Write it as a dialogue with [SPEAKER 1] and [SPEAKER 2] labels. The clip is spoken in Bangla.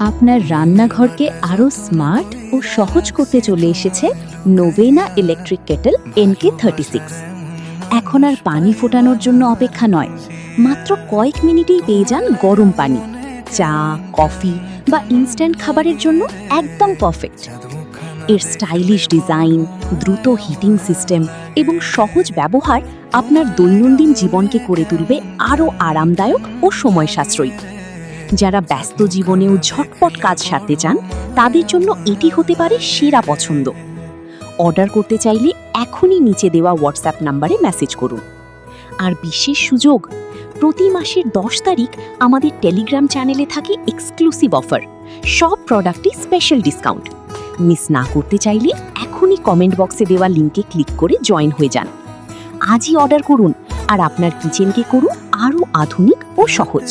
[SPEAKER 1] আপনার রান্নাঘরকে আরও স্মার্ট ও সহজ করতে চলে এসেছে নোভেনা ইলেকট্রিক কেটল NK36। এখন আর পানি ফোটানোর জন্য অপেক্ষা নয়, মাত্র কয়েক মিনিটেই পেয়ে যান গরম পানি। চা, কফি বা ইনস্ট্যান্ট খাবারের জন্য একদম পারফেক্ট। এর স্টাইলিশ ডিজাইন, দ্রুত হিটিং সিস্টেম এবং সহজ ব্যবহার আপনার দৈনন্দিন জীবনকে করে তুলবে আরও আরামদায়ক ও সময় সাশ্রয়ী। যারা ব্যস্ত জীবনেও ঝটপট কাজ সারতে চান, তাদের জন্য এটি হতে পারে সেরা পছন্দ। অর্ডার করতে চাইলে এখনই নিচে দেওয়া হোয়াটসঅ্যাপ নম্বরে মেসেজ করুন। আর বিশেষ সুযোগ, প্রতি মাসের 10 তারিখ আমাদের টেলিগ্রাম চ্যানেলে থাকে এক্সক্লুসিভ অফার, সব প্রোডাক্টে স্পেশাল ডিসকাউন্ট। মিস না করতে চাইলে এখনই কমেন্ট বক্সে দেওয়া লিঙ্কে ক্লিক করে জয়েন হয়ে যান। আজই অর্ডার করুন আর আপনার কিচেনকে করুন আরও আধুনিক ও সহজ।